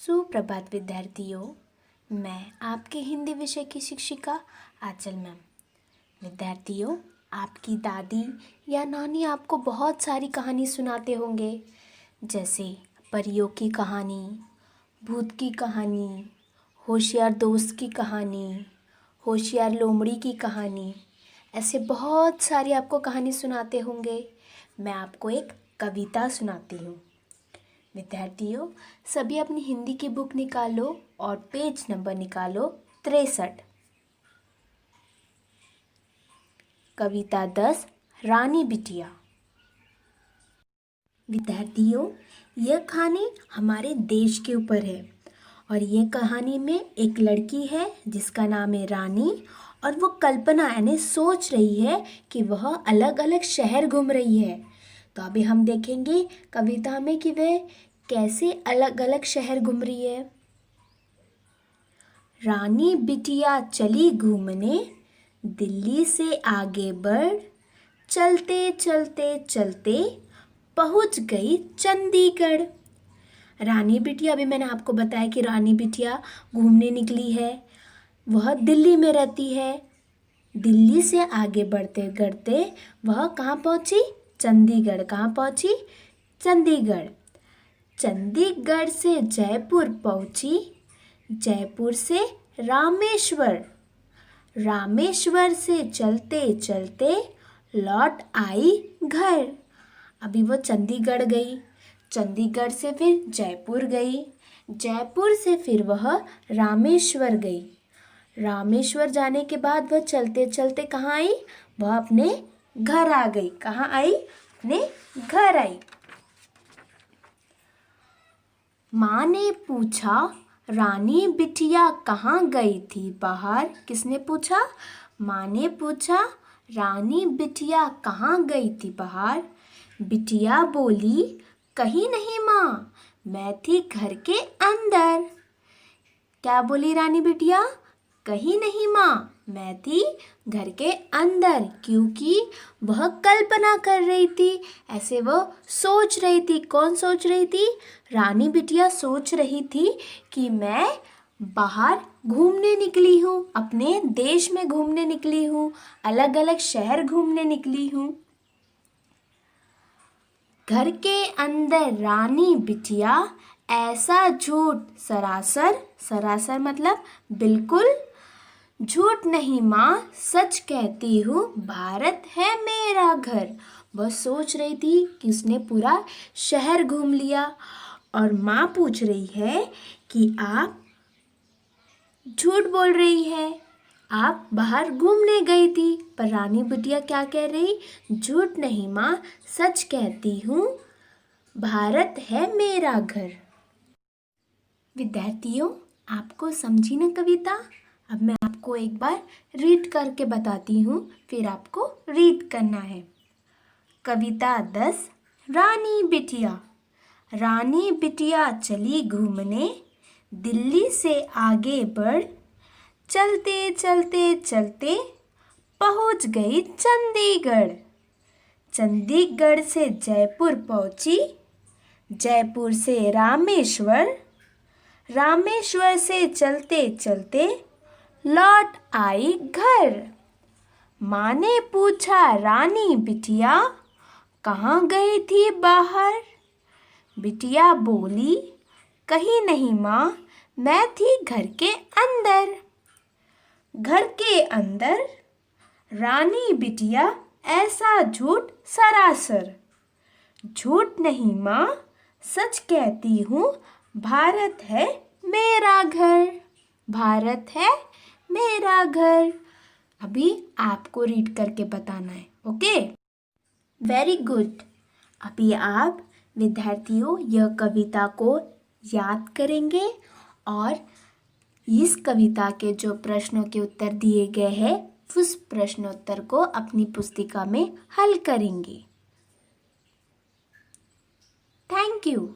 सुप्रभात विद्यार्थियों, मैं आपके हिंदी विषय की शिक्षिका आंचल मैम। विद्यार्थियों, आपकी दादी या नानी आपको बहुत सारी कहानी सुनाते होंगे, जैसे परियों की कहानी, भूत की कहानी, होशियार दोस्त की कहानी, होशियार लोमड़ी की कहानी। ऐसे बहुत सारी आपको कहानी सुनाते होंगे। मैं आपको एक कविता सुनाती हूँ। विद्यार्थियों, सभी अपनी हिंदी की बुक निकालो और पेज नंबर निकालो 63। कविता 10, रानी बिटिया। विद्यार्थियों, यह कहानी हमारे देश के ऊपर है और यह कहानी में एक लड़की है जिसका नाम है रानी, और वो कल्पना यानी सोच रही है कि वह अलग अलग शहर घूम रही है। तो अभी हम देखेंगे कविता में कि वह कैसे अलग अलग शहर घूम रही है। रानी बिटिया चली घूमने, दिल्ली से आगे बढ़, चलते चलते चलते पहुंच गई चंडीगढ़। रानी बिटिया, अभी मैंने आपको बताया कि रानी बिटिया घूमने निकली है। वह दिल्ली में रहती है। दिल्ली से आगे बढ़ते बढ़ते वह कहाँ पहुंची? चंडीगढ़। कहाँ पहुंची? चंडीगढ़। चंडीगढ़ से जयपुर पहुंची, जयपुर से रामेश्वर, रामेश्वर से चलते चलते लौट आई घर। अभी वो चंडीगढ़ गई, चंडीगढ़ से फिर जयपुर गई, जयपुर से फिर वह रामेश्वर गई। रामेश्वर जाने के बाद वह चलते चलते कहाँ आई? वह अपने घर आ गई। कहाँ आई? अपने घर आई। माँ ने पूछा, रानी बिटिया कहाँ गई थी बाहर? किसने पूछा? माँ ने पूछा, रानी बिटिया कहाँ गई थी बाहर? बिटिया बोली, कहीं नहीं माँ, मैं थी घर के अंदर। क्या बोली रानी बिटिया? कहीं नहीं माँ, मैं थी घर के अंदर, क्योंकि वह कल्पना कर रही थी। ऐसे वह सोच रही थी। कौन सोच रही थी? रानी बिटिया सोच रही थी कि मैं बाहर घूमने निकली हूँ, अपने देश में घूमने निकली हूँ, अलग अलग शहर घूमने निकली हूँ। घर के अंदर रानी बिटिया ऐसा झूठ, सरासर, सरासर मतलब बिल्कुल झूठ नहीं माँ, सच कहती हूँ, भारत है मेरा घर। वह सोच रही थी कि उसने पूरा शहर घूम लिया, और माँ पूछ रही है कि आप झूठ बोल रही है, आप बाहर घूमने गई थी। पर रानी बिटिया क्या कह रही? झूठ नहीं माँ, सच कहती हूँ, भारत है मेरा घर। विद्यार्थियों, आपको समझी ना कविता? अब मैं आपको एक बार रीड करके बताती हूँ, फिर आपको रीड करना है। कविता 10, रानी बिटिया। रानी बिटिया चली घूमने, दिल्ली से आगे बढ़, चलते चलते चलते पहुँच गई चंडीगढ़। चंडीगढ़ से जयपुर पहुँची, जयपुर से रामेश्वर, रामेश्वर से चलते चलते लौट आई घर। माँ ने पूछा, रानी बिटिया कहाँ गई थी बाहर? बिटिया बोली, कहीं नहीं माँ, मैं थी घर के अंदर। घर के अंदर रानी बिटिया ऐसा झूठ, सरासर, झूठ नहीं माँ, सच कहती हूँ, भारत है मेरा घर, भारत है मेरा घर। अभी आपको रीड करके बताना है। Okay, very good. अभी आप विद्यार्थियों यह कविता को याद करेंगे और इस कविता के जो प्रश्नों के उत्तर दिए गए हैं उस प्रश्नोत्तर को अपनी पुस्तिका में हल करेंगे। Thank you.